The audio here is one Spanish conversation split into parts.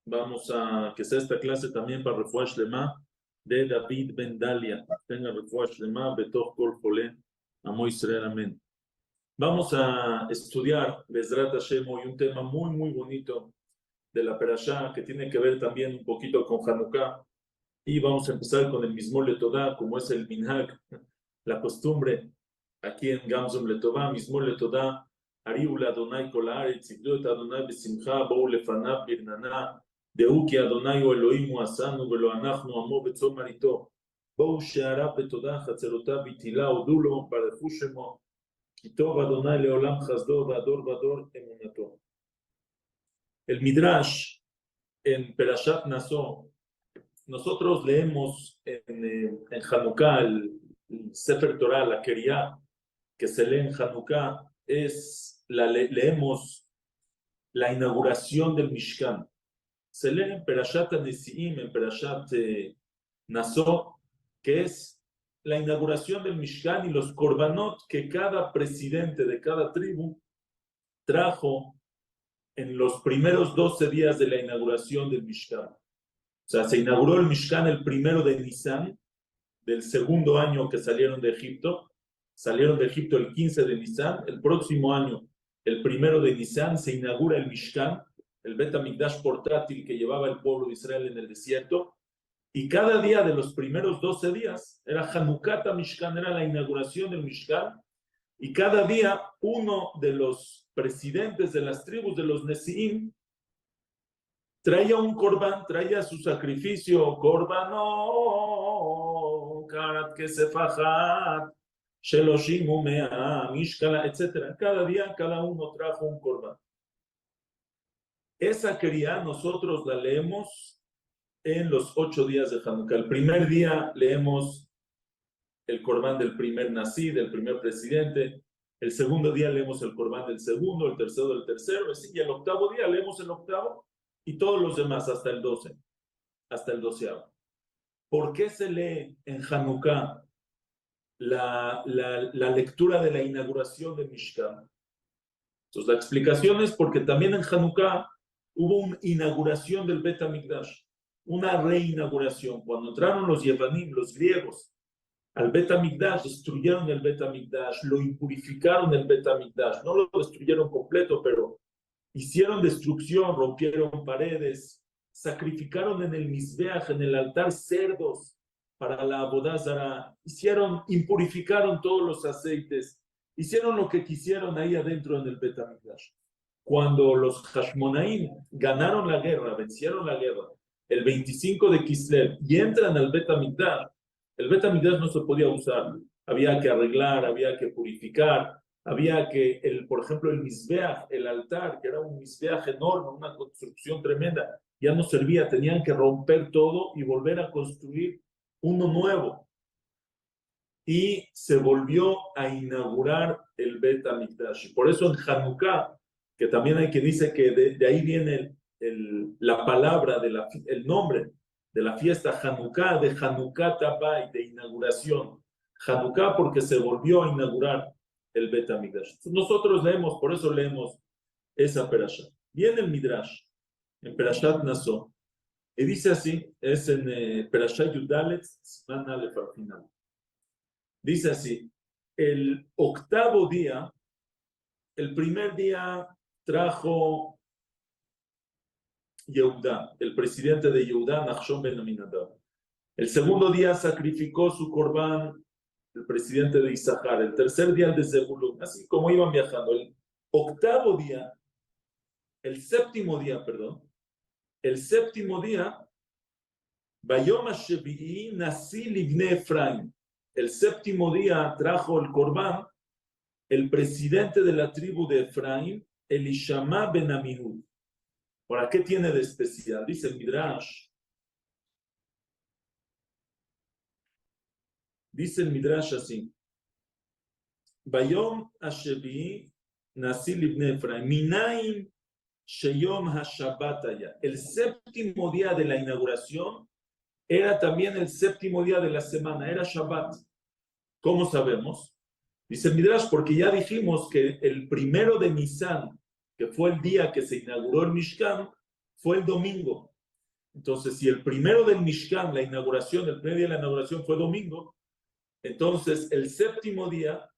Vamos a que sea esta clase también para Refuah Shlema de David Ben Dalia. Tenga Refuah Shlema, Betoch Kol Jolé, Amo Israel, amén. Vamos a estudiar Bezrat Hashem hoy un tema muy, muy bonito de la Perashá que tiene que ver también un poquito con Hanukkah. Y vamos a empezar con el Mizmor Letodá, como es el Minhag, la costumbre aquí en Gamzum Letová, Mizmor Letodá, Ariul Adonai Kol Haaretz, Ivdu et Adonai Besimcha, Bou Lefanav Birnana, דעו כי אדוני הוא אלוהים הוא עשנו ולא אנחנו עמו בצאן מרעיתו. בואו שעריו בתודה חצרותיו בתהילה הודו לו ברכו שמו כי טוב אדוני לעולם חסדו והדור ודור אמונתו. El Midrash en Perashat Naso, nosotros leemos en Hanukkah el Sefer Torah, la Keriah que se lee en Hanukkah, leemos la inauguración del Mishkan. Se lee en Perashat Nesiim, en Perashat Naso, que es la inauguración del Mishkan y los korbanot que cada presidente de cada tribu trajo en los primeros 12 días de la inauguración del Mishkan. O sea, se inauguró el Mishkan el 1 de Nisan, del segundo año que salieron de Egipto. Salieron de Egipto el 15 de Nisan. El próximo año, el 1 de Nisan, se inaugura el Mishkan, el Bet HaMikdash portátil que llevaba el pueblo de Israel en el desierto, y cada día de los primeros 12 días era Hanukkah Mishkan, era la inauguración del Mishkan, y cada día uno de los presidentes de las tribus de los Nesiim traía un korban, traía su sacrificio, korbano, karat kesefachat, sheloshim umea, mishkala, etc. Cada día cada uno trajo un korban. Esa Keriah nosotros la leemos en los 8 días de Hanukkah. El primer día leemos el Corbán del primer nací, del primer presidente. El segundo día leemos el Corbán del segundo, el tercero del tercero. Y el octavo día leemos el octavo y todos los demás hasta el 12, hasta el 12º. ¿Por qué se lee en Hanukkah la lectura de la inauguración de Mishkan? Entonces la explicación es porque también en Hanukkah hubo una inauguración del Bet HaMikdash, una reinauguración. Cuando entraron los Yevanim, los griegos, al Bet HaMikdash, destruyeron el Bet HaMikdash, lo impurificaron el Bet HaMikdash, no lo destruyeron completo, pero hicieron destrucción, rompieron paredes, sacrificaron en el Mizbeach, en el altar, cerdos para la Abodá Zará, impurificaron todos los aceites, hicieron lo que quisieron ahí adentro en el Bet HaMikdash. Cuando los Hashmonaim ganaron la guerra, vencieron la guerra, el 25 de Kislev, y entran al Bet HaMikdash, el Bet HaMikdash no se podía usar. Había que arreglar, había que purificar, había que, por ejemplo, el Mizbeach, el altar, que era un Mizbeach enorme, una construcción tremenda, ya no servía, tenían que romper todo y volver a construir uno nuevo. Y se volvió a inaugurar el Bet HaMikdash. Y por eso en Hanukkah, que también hay quien dice que de ahí viene la palabra, el nombre de la fiesta Hanukkah, de Hanukkah Tabay, de inauguración. Hanukkah porque se volvió a inaugurar el Bet HaMikdash. Nosotros leemos, por eso leemos esa perashá. Viene el Midrash, en Perashat Naso, y dice así, es en Perashat Yudalet, Siman Aleph al final. Dice así, el octavo día, el primer día trajo Yehudá, el presidente de Yehudá, Nachshon ben Aminadab. El segundo día sacrificó su corbán el presidente de Isahar. El tercer día el de Zebulun. Así como iban viajando. El séptimo día, Bayom HaShevi'i Nasi Livne Efraim. El séptimo día trajo el corbán el presidente de la tribu de Efraim, Elishama ben Amihud. ¿Para qué tiene de especial? Dice el Midrash. Dice el Midrash así. Bayom HaShevi'i Nasi Livne Efraim. Minaim Sheyom HaShabbat haya. El séptimo día de la inauguración era también el séptimo día de la semana, era Shabbat. ¿Cómo sabemos? Dice el Midrash, porque ya dijimos que el 1 de Nisan, que fue el día que se inauguró el Mishkan, fue el domingo. Entonces, si el primero del Mishkan, la inauguración, el primer día de la inauguración fue domingo, entonces el séptimo día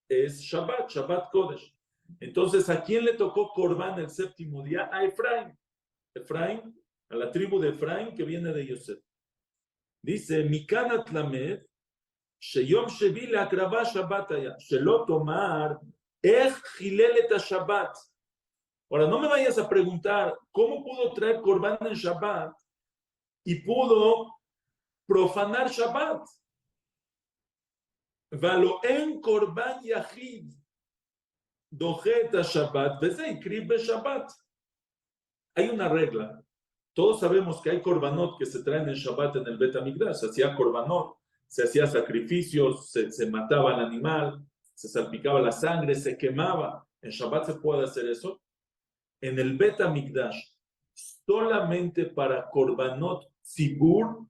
es Shabbat, Shabbat Kodesh. Entonces, ¿a quién le tocó Corbán el séptimo día? A Efraín. Efraín, a la tribu de Efraín que viene de Yosef. Dice, Mikanat Lamed, Sheyom Shevi le akrava Shabbat allá, Shelo tomar, Ech Hilelet Shabbat. Ahora, no me vayas a preguntar cómo pudo traer Corbán en Shabbat y pudo profanar Shabbat. Valo en Corbán Yahid, Dojet Shabbat, Veze Ikrib Shabbat. Hay una regla. Todos sabemos que hay korbanot que se traen en Shabbat en el Bet HaMikdash. Se hacía korbanot, se hacía sacrificios, se mataba al animal, se salpicaba la sangre, se quemaba. En Shabbat se puede hacer eso. En el Bet HaMikdash, solamente para korbanot tzibur,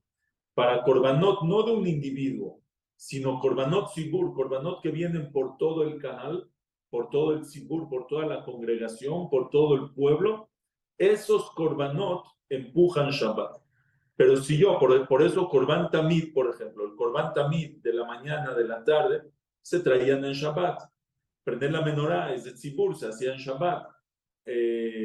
para korbanot no de un individuo, sino korbanot tzibur, korbanot que vienen por todo el canal, por todo el tzibur, por toda la congregación, por todo el pueblo. Esos korbanot empujan Shabbat. Pero si yo, por eso Korban Tamid, por ejemplo, el Korban Tamid de la mañana, de la tarde, se traían en Shabbat. Prender la menorá es de Tzibur, se hacía en Shabbat.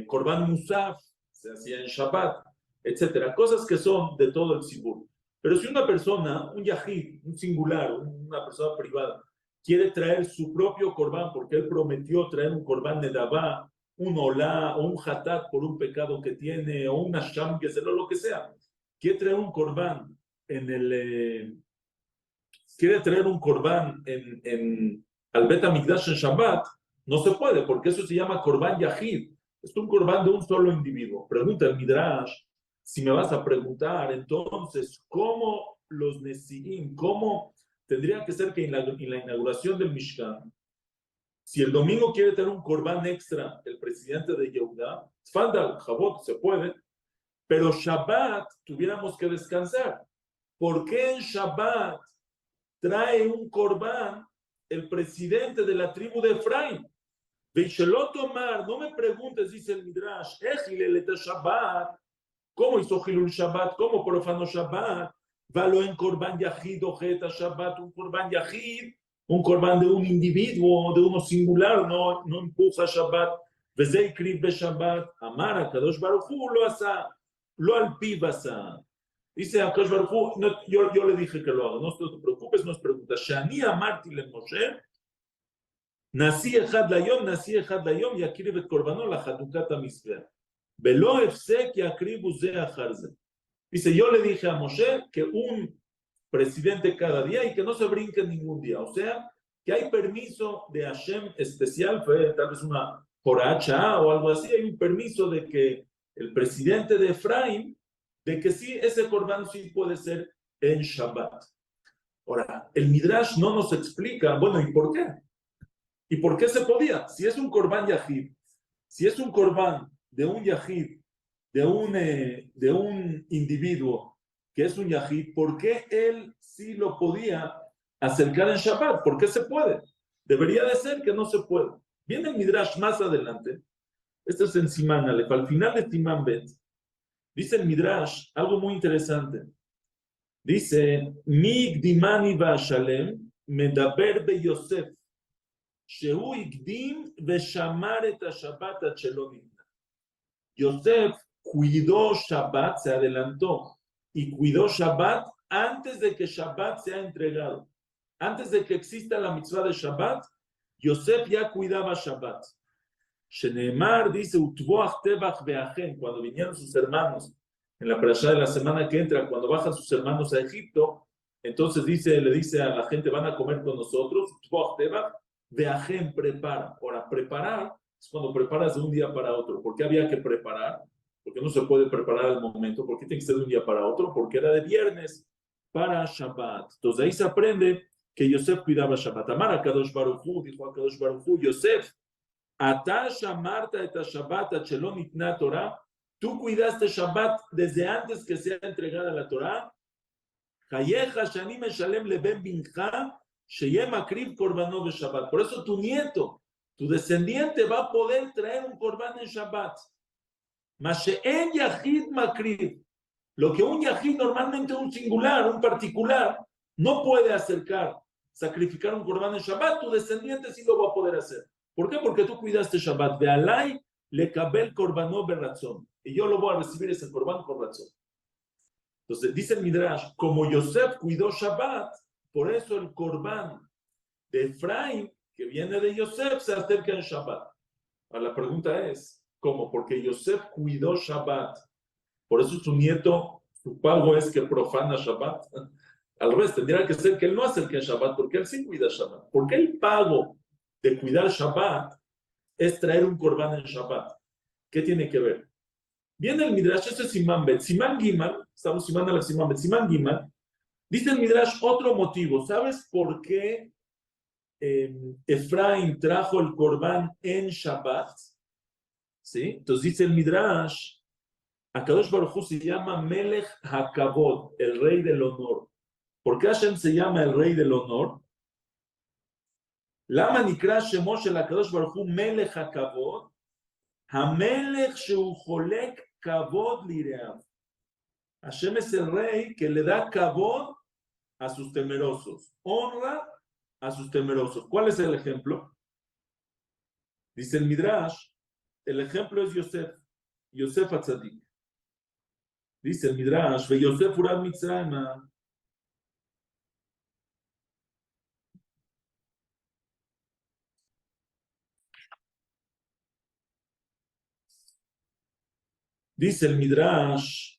Korban Musaf se hacía en Shabbat, etcétera. Cosas que son de todo el Tzibur. Pero si una persona, un yahid, un singular, una persona privada, quiere traer su propio Korban, porque él prometió traer un Korban Nedabá, un olá o un hatat por un pecado que tiene, o una sham que se lo que sea, quiere traer un corbán quiere traer un corbán al Bet HaMikdash en Shabbat, no se puede, porque eso se llama corbán yahid, es un corbán de un solo individuo. Pregunta el Midrash, si me vas a preguntar, entonces, ¿cómo los Nesiim, cómo tendría que ser que en la inauguración del Mishkan, si el domingo quiere tener un corbán extra, el presidente de Yehudá, Fandal, Jabot, se puede, pero Shabbat tuviéramos que descansar. ¿Por qué en Shabbat trae un corbán el presidente de la tribu de Efraín? Veishelot Omar, no me preguntes, dice el Midrash, Shabbat, ¿cómo hizo Hilul Shabbat? ¿Cómo profanó Shabbat? Valo en corbán Yahid, Ojeta Shabbat, un corbán Yahid, un corbán de un individuo, de uno singular, no empuja Shabbat. Vezei Krib Shabbat, Amara Kadosh Baruch Hu lo asa, lo alpibasa. Dice a Kadosh Baruch Hu, no, yo le dije que lo haga, no te preocupes, nos pregunta, Shani amarti le Moshe, Nasi echad layom, yakriv et korbano la chadukat hamizbeach. Velo efsek yakribu ze achar ze. Dice, yo le dije a Moshe que un presidente cada día y que no se brinque ningún día. O sea, que hay permiso de Hashem especial, fue tal vez una horacha o algo así, hay un permiso de que el presidente de Efraín, de que sí, ese corbán sí puede ser en Shabbat. Ahora, el Midrash no nos explica, bueno, ¿y por qué? ¿Y por qué se podía? Si es un corbán yahid, si es un corbán de un yahid, de un individuo que es un yahid, ¿por qué él sí lo podía acercar en Shabbat? ¿Por qué se puede? Debería de ser que no se puede. Viene el Midrash más adelante, esto es en Simán Aleph, al final de Timán Bet, dice el Midrash algo muy interesante. Dice, Mi gdimani va'ashalem medaber be Yosef, שהוא הקדים ושמר את השבת עד שלא ניתנה. Yosef cuidó Shabbat, se adelantó, y cuidó Shabbat antes de que Shabbat sea entregado. Antes de que exista la mitzvah de Shabbat, Yosef ya cuidaba Shabbat. Sheneemar dice, Utvoach tebach beachen, cuando vinieron sus hermanos, en la parashá de la semana que entra, cuando bajan sus hermanos a Egipto, entonces le dice a la gente, van a comer con nosotros, Utvoach tebach, Veajem prepara. Ahora, preparar es cuando preparas de un día para otro. ¿Por qué había que preparar? Porque no se puede preparar al momento. ¿Por qué tiene que ser de un día para otro? Porque era de viernes para Shabbat. Entonces de ahí se aprende que Yosef cuidaba Shabbat. Amar a Kadosh Baruch Hu, dijo a Kadosh Baruch Hu, Yosef, Ata shamarta et Shabbat achelon itna Torah. Tú cuidaste Shabbat desde antes que sea entregada la Torah. Hayecha shani meshalem leben bincha. Por eso tu nieto, tu descendiente va a poder traer un corbán en Shabbat. Lo que un yahid normalmente un singular, un particular, no puede acercar, sacrificar un corbán en Shabbat, tu descendiente sí lo va a poder hacer. ¿Por qué? Porque tú cuidaste Shabbat. De alay le cabel corbanó berrazón. Y yo lo voy a recibir ese corbán con razón. Entonces dice el Midrash, como Yosef cuidó Shabbat, por eso el corbán de Efraín, que viene de Yosef, se acerca en Shabbat. Ahora la pregunta es, ¿cómo? Porque Yosef cuidó Shabbat. Por eso su nieto, su pago es que profana Shabbat. Al revés, tendría que ser que él no acerque a Shabbat, porque él sí cuida Shabbat. Porque el pago de cuidar Shabbat es traer un corbán en Shabbat. ¿Qué tiene que ver? Viene el Midrash, este es Simán Bet. Simán Gimal, estamos Simán a la Simán Bet. Simán Gimal, dice el Midrash otro motivo. ¿Sabes por qué Efraín trajo el corbán en Shabbat? ¿Sí? Entonces dice el Midrash, Akadosh Baruj Hu se llama Melech HaKavod, el rey del honor. ¿Por qué Hashem se llama el rey del honor? Lama nikra shemo shel HaKadosh Baruj Hu Melech HaKavod, HaMelech shehu cholek kavod lireav. Hashem es el rey que le da kavod a sus temerosos, honra a sus temerosos. ¿Cuál es el ejemplo? Dice el Midrash, el ejemplo es Yosef, Yosef Atzadik. Dice el Midrash, ve Yosef urad Mitzrayma. Dice el Midrash,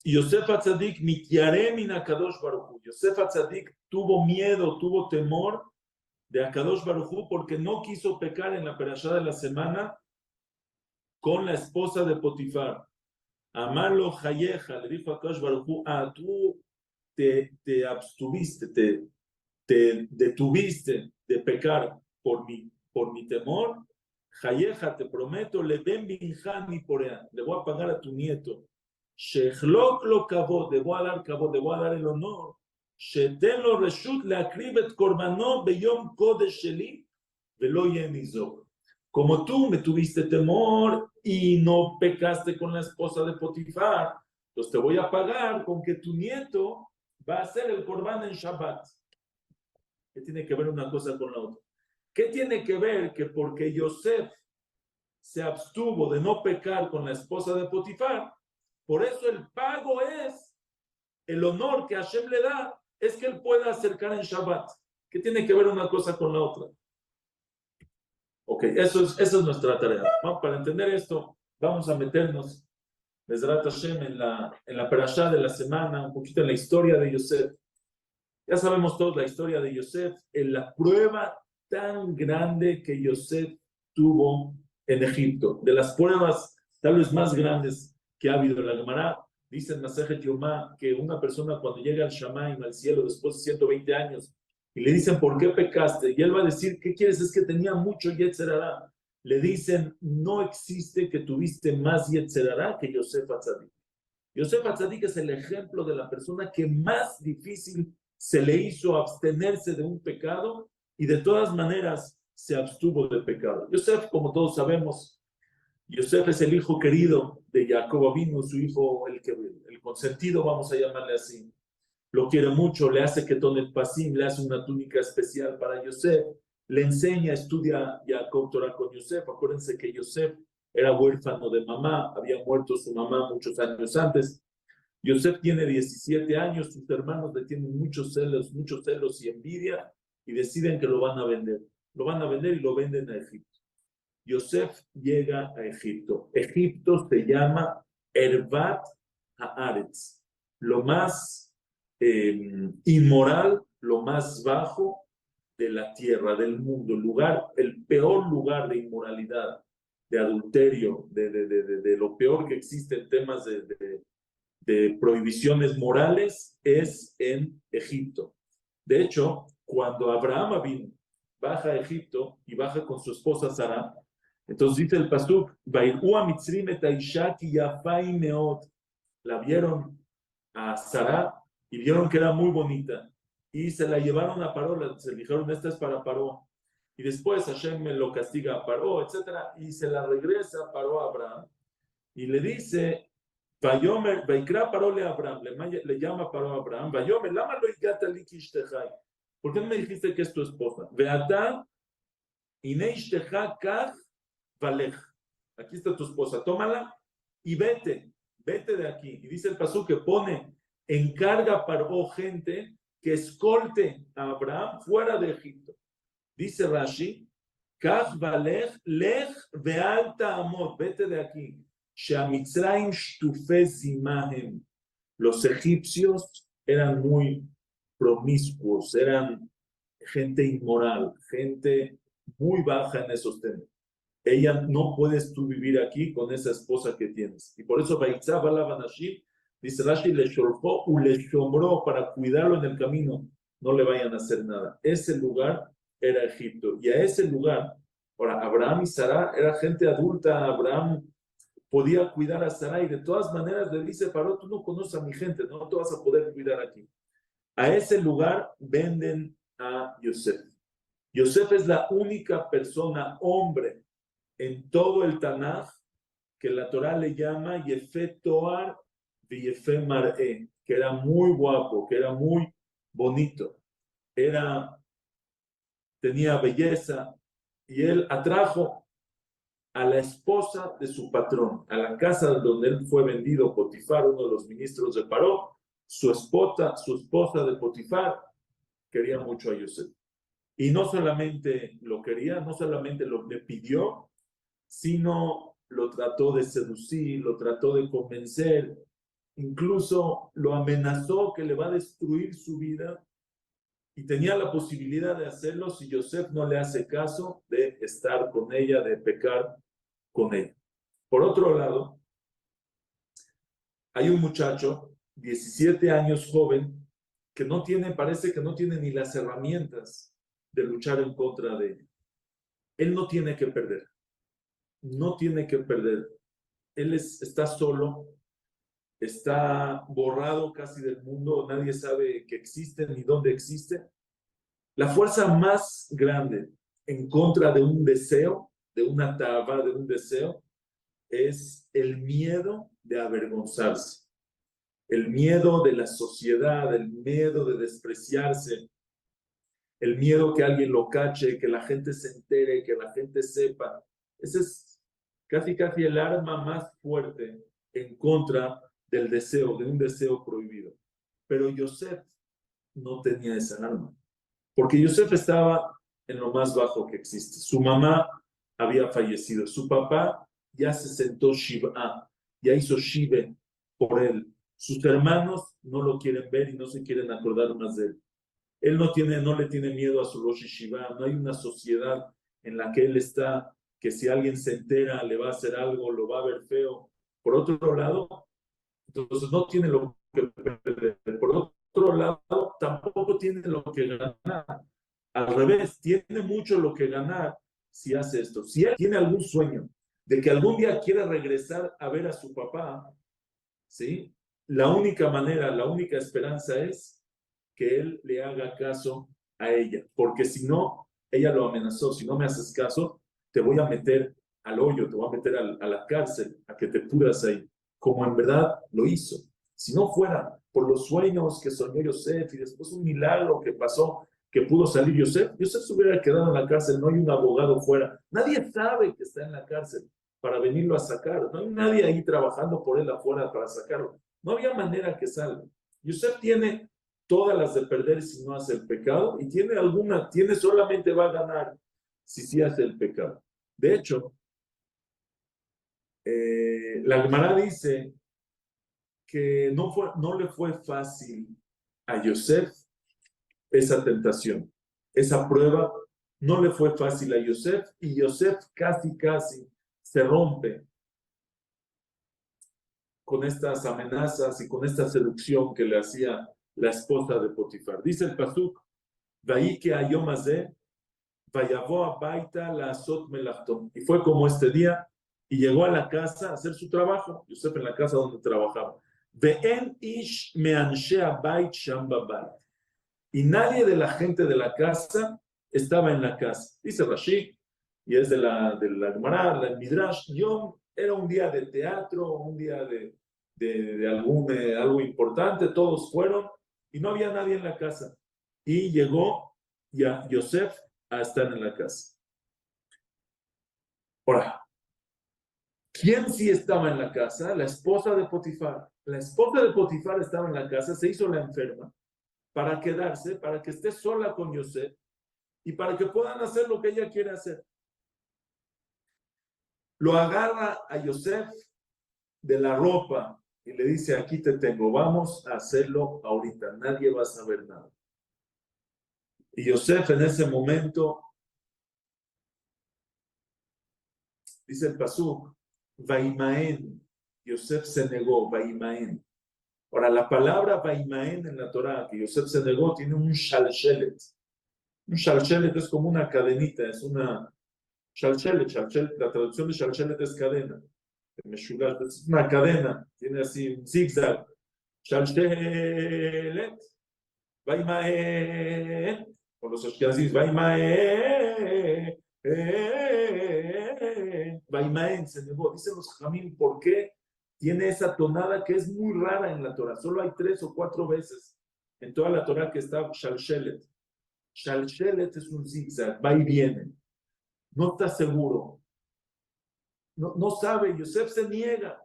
Yosef Atzadik mityarem min HaKadosh Baruch Hu. Yosef Atzadik tuvo miedo, tuvo temor de HaKadosh Baruch Hu porque no quiso pecar en la perashá de la semana con la esposa de Potifar. Amarlo Hayeja, le dijo a HaKadosh Baruch Hu, tú te abstuviste, te detuviste de pecar por mi temor. Hayeja, te prometo, le ben binjan mi porea, le voy a pagar a tu nieto. Shechlok lo kavod, le voy a dar kavod, le voy a dar el honor. Sheten lo reshut le akribet korbanot beyom kodesh sheli velo yenizok. Como tú me tuviste temor y no pecaste con la esposa de Potifar, entonces te voy a pagar con que tu nieto va a hacer el corbán en Shabbat. ¿Qué tiene que ver una cosa con la otra? ¿Qué tiene que ver que porque Yosef se abstuvo de no pecar con la esposa de Potifar, por eso el pago es, el honor que Hashem le da, es que él pueda acercar en Shabbat? ¿Qué tiene que ver una cosa con la otra? Ok, esa es nuestra tarea. ¿No? Para entender esto, vamos a meternos, Bezrat Hashem, en la perashá de la semana, un poquito en la historia de Yosef. Ya sabemos todos la historia de Yosef, en la prueba tan grande que Yosef tuvo en Egipto, de las pruebas tal vez más grandes que ha habido en la Gemara. Dice en Masejet Yomá que una persona cuando llega al Shamaim, al cielo, después de 120 años, y le dicen, ¿por qué pecaste? Y él va a decir, ¿qué quieres? Es que tenía mucho Yetzer Hará. Le dicen, no existe que tuviste más Yetzer Hará que Yosef Atzadik. Yosef Atzadik es el ejemplo de la persona que más difícil se le hizo abstenerse de un pecado y de todas maneras se abstuvo del pecado. Yosef, como todos sabemos, Yosef es el hijo querido de Jacob Avinu, su hijo, el consentido, vamos a llamarle así. Lo quiere mucho, le hace Keton Pasim, le hace una túnica especial para Yosef, le enseña, estudia Jacob Torah con Yosef. Acuérdense que Yosef era huérfano de mamá, había muerto su mamá muchos años antes. Yosef tiene 17 años, sus hermanos le tienen muchos celos y envidia y deciden que lo van a vender. Lo van a vender y lo venden a Egipto. Yosef llega a Egipto. Egipto se llama Ervat Haaretz, lo más inmoral, lo más bajo de la tierra, del mundo, el peor lugar de inmoralidad, de adulterio, de lo peor que existe en temas de prohibiciones morales es en Egipto. De hecho, cuando Abraham vino, baja a Egipto y baja con su esposa Sara, entonces dice el pasuk, la vieron a Sara y vieron que era muy bonita y se la llevaron a Paró, se dijeron, esta es para Paró. Y después Hashem lo castiga a Paró, etc. Y se la regresa a Paró a Abraham y le dice, Vayomer, Vaikra paró le Abraham, le llama paró a Abraham, Vayomer, lama lo igata li kishtejai. ¿Por qué no me dijiste que es tu esposa? Veatá, ine ishteja kach valej. Aquí está tu esposa, tómala y vete de aquí. Y dice el pasú que pone, encarga paró gente que escolte a Abraham fuera de Egipto. Dice Rashi, kach valej, lej vealta amot, vete de aquí. Shamitzraim shtufe zimahem. Los egipcios eran muy promiscuos, eran gente inmoral, gente muy baja en esos temas. Ella no puedes tú vivir aquí con esa esposa que tienes. Y por eso Baitzá Balabanashim, dice Rashi, le shorfó o le shombró para cuidarlo en el camino, no le vayan a hacer nada. Ese lugar era Egipto. Y a ese lugar, ahora, Abraham y Sara era gente adulta, Abraham podía cuidar a Sara y de todas maneras le dice, Paró, tú no conoces a mi gente, no te vas a poder cuidar aquí. A ese lugar venden a Yosef. Yosef es la única persona, hombre, en todo el Tanaj que la Torá le llama Yefe Toar y Yefe Mar'e, que era muy guapo, que era muy bonito, tenía belleza, y él atrajo a la esposa de su patrón, a la casa donde él fue vendido, Potifar, uno de los ministros de Paró. Su esposa de Potifar quería mucho a Yosef. Y no solamente lo quería, no solamente le pidió, sino lo trató de seducir, lo trató de convencer, incluso lo amenazó que le va a destruir su vida, y tenía la posibilidad de hacerlo si Yosef no le hace caso de estar con ella, de pecar con ella. Por otro lado, hay un muchacho, 17 años, joven, que parece que no tiene ni las herramientas de luchar en contra de él. Él no tiene que perder. No tiene que perder. Él está solo, está borrado casi del mundo, nadie sabe que existe ni dónde existe. La fuerza más grande en contra de un deseo, de una taba, de un deseo, es el miedo de avergonzarse, el miedo de la sociedad, el miedo de despreciarse, el miedo que alguien lo cache, que la gente se entere, que la gente sepa. Ese es casi el arma más fuerte en contra del deseo, de un deseo prohibido. Pero Yosef no tenía esa arma, porque Yosef estaba en lo más bajo que existe. Su mamá había fallecido, su papá ya se sentó Shiv'a, ya hizo Shive por él. Sus hermanos no lo quieren ver y no se quieren acordar más de él. Él no le tiene miedo a su Rosh Yeshiva, no hay una sociedad en la que él está, que si alguien se entera le va a hacer algo, lo va a ver feo. Por otro lado, entonces no tiene lo que perder. Por otro lado, tampoco tiene lo que ganar. Al revés, tiene mucho lo que ganar si hace esto. Si él tiene algún sueño de que algún día quiera regresar a ver a su papá, ¿sí? La única manera, la única esperanza es que él le haga caso a ella, porque si no, ella lo amenazó, si no me haces caso, te voy a meter al hoyo, te voy a meter a la cárcel, a que te pudras ahí, como en verdad lo hizo. Si no fuera por los sueños que soñó Yosef y después un milagro que pasó, que pudo salir Yosef se hubiera quedado en la cárcel, no hay un abogado fuera, nadie sabe que está en la cárcel para venirlo a sacar, no hay nadie ahí trabajando por él afuera para sacarlo, no había manera que salga. Yosef tiene todas las de perder si no hace el pecado, y tiene solamente va a ganar si sí hace el pecado. De hecho, la Gemara dice que no le fue fácil a Yosef esa tentación, esa prueba, no le fue fácil a Yosef, y Yosef casi se rompe con estas amenazas y con esta seducción que le hacía la esposa de Potifar. Dice el pasuk, Vayike hayom hazeh, vayavo abaita la'asot melachto. Y fue como este día, y llegó a la casa a hacer su trabajo, Yosef en la casa donde trabajaba. Ve'en ish me'anshe abayit sham babait. Y nadie de la gente de la casa estaba en la casa. Dice Rashi, y es de la Gemara, la Midrash, Yom era un día de teatro, un día algo importante, todos fueron y no había nadie en la casa. Y llegó ya Yosef a estar en la casa. Ahora, ¿quién sí estaba en la casa? La esposa de Potifar. La esposa de Potifar estaba en la casa, se hizo la enferma para quedarse, para que esté sola con Yosef y para que puedan hacer lo que ella quiere hacer. Lo agarra a Yosef de la ropa y le dice, aquí te tengo, vamos a hacerlo ahorita, nadie va a saber nada. Y Yosef en ese momento, dice el pasuk, Vaimaen, Yosef se negó, Vaimaen. Ahora, la palabra Vaimaen en la Torah, que Yosef se negó, tiene un shalshelet. Un shalshelet es como una cadenita, es una shalshelet, la traducción de shalshelet es cadena. Es una cadena, tiene así un zigzag. Shalshelet, Vaimaen, con los ashkenazis, Vaimaen, Vaimaen se negó. Dicen los jamín, ¿por qué tiene esa tonada que es muy rara en la Torah? Solo hay 3 o 4 veces en toda la Torah que está Shalshelet. Shalshelet es un zigzag, va y viene. No está seguro. No sabe, Yosef se niega,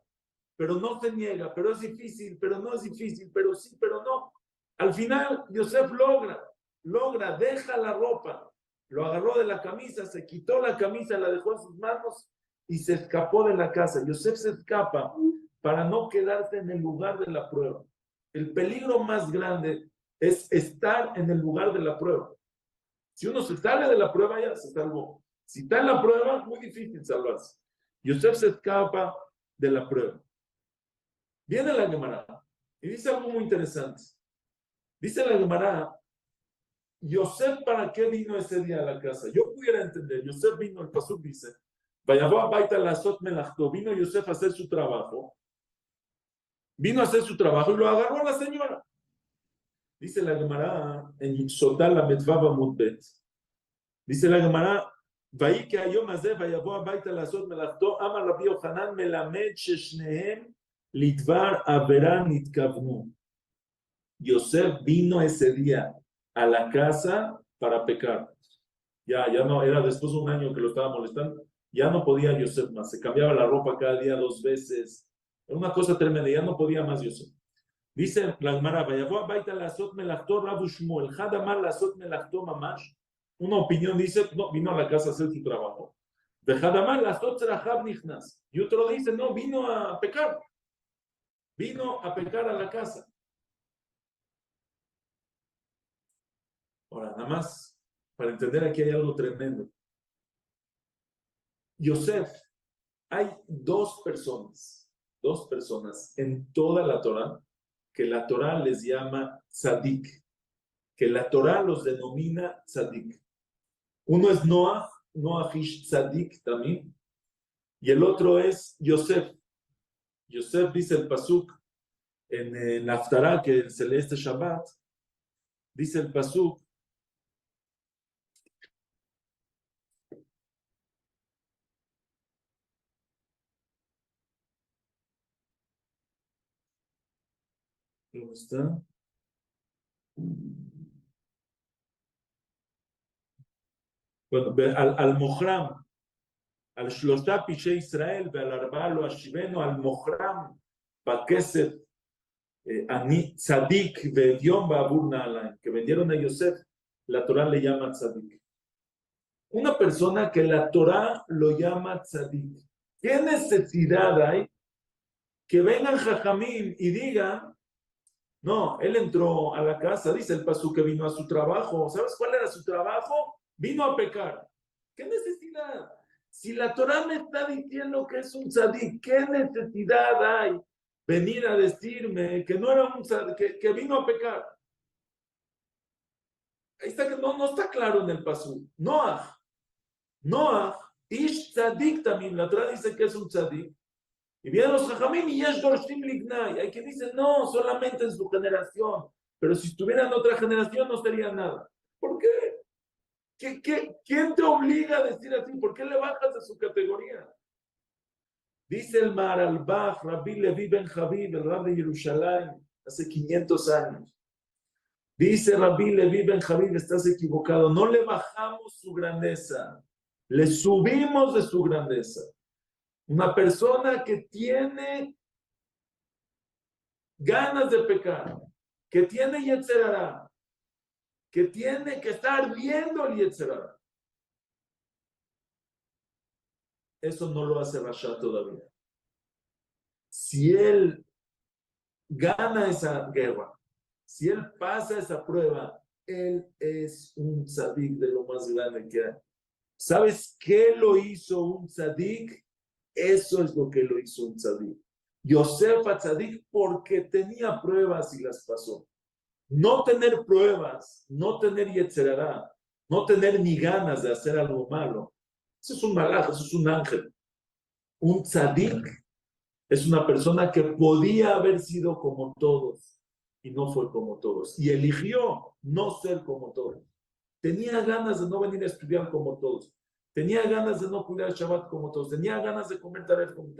pero no se niega, pero es difícil, pero no es difícil, pero sí, pero no. Al final, Yosef logra, deja la ropa, lo agarró de la camisa, se quitó la camisa, la dejó en sus manos y se escapó de la casa. Yosef se escapa para no quedarse en el lugar de la prueba. El peligro más grande es estar en el lugar de la prueba. Si uno se sale de la prueba, ya se salvó. Si está en la prueba, muy difícil salvarse. Yosef se escapa de la prueba. Viene la Gemara y dice algo muy interesante. Dice la Gemara, Yosef, ¿para qué vino ese día a la casa? Yo pudiera entender, Yosef vino, el pasuk dice, vayavó a baita lasot melachto, vino Yosef a hacer su trabajo, vino a hacer su trabajo y lo agarró la señora. Dice la Gemara en Sotal la Metvava Mudbet. Dice la Gemara, Vaí que ayom azeh vayavó a baita lasot melachto, ama Rabbi Yochanan melamed sheshnehem lidvar averan itkavnu. Yosef vino ese día a la casa para pecar. Ya no, era después de un año que lo estaba molestando. Ya no podía Yosef más. Se cambiaba la ropa cada día 2 veces. Era una cosa tremenda. Ya no podía más Yosef. Dice la Gemara, vayavó a baita lasot melachto Rabu Shmuel. Hadamar lasot melachto mamash. Una opinión dice, no, vino a la casa a hacer su trabajo. De Hadamar lasot tzrachab nichnas. Y otro dice, no, vino a pecar. Vino a pecar a la casa. Ahora, nada más, para entender aquí hay algo tremendo. Yosef, hay dos personas en toda la Torah que la Torah les llama tzadik, que la Torah los denomina tzadik. Uno es Noach ish tzadik también, y el otro es Yosef. Yosef dice el pasuk en la Haftará que se lee este Shabbat, dice el pasuk, ¿dónde está? Bueno, al Mohram, al Shlosha Pishe Israel, al Arba lo Ashiveno, al Mohram, Bakesef, Ani Tzadik, Vedion Babur Naalan, que vendieron a Yosef, la Torah le llama Tzadik. Una persona que la Torah lo llama Tzadik. ¿Qué necesidad hay que vengan Jajamim y digan, no, él entró a la casa, dice el pasú que vino a su trabajo? ¿Sabes cuál era su trabajo? Vino a pecar. ¿Qué necesidad? Si la Torah me está diciendo que es un tzadik, ¿qué necesidad hay venir a decirme que no era un tzadik, que vino a pecar? Ahí está que no está claro en el pasú. Noach, ish tzadik también, la Torah dice que es un tzadik. Y vienen los jajamim y yesh dorshim lignai. Hay quien dice, no, solamente en su generación. Pero si estuviera en otra generación no sería nada. ¿Por qué? ¿Quién te obliga a decir así? ¿Por qué le bajas de su categoría? Dice el Maharalbaj, Rabbi Levi ben Javid, el Rab de Jerusalén, hace 500 años. Dice Rabbi Levi ben Javid, estás equivocado, no le bajamos su grandeza, le subimos de su grandeza. Una persona que tiene ganas de pecar, que tiene Yetzer Hara, que tiene que estar viendo el Yetzer Hara. Eso no lo hace Rasha todavía. Si él gana esa guerra, si él pasa esa prueba, él es un tzadik de lo más grande que hay. ¿Sabes qué lo hizo un tzadik? Eso es lo que lo hizo un tzadik. Yosef a tzadik porque tenía pruebas y las pasó. No tener pruebas, no tener Yetzer Hara, no tener ni ganas de hacer algo malo. Eso es un malaj, eso es un ángel. Un tzadik es una persona que podía haber sido como todos y no fue como todos. Y eligió no ser como todos. Tenía ganas de no venir a estudiar como todos. Tenía ganas de no cuidar el Shabbat como todos. Tenía ganas de comer taref como todos.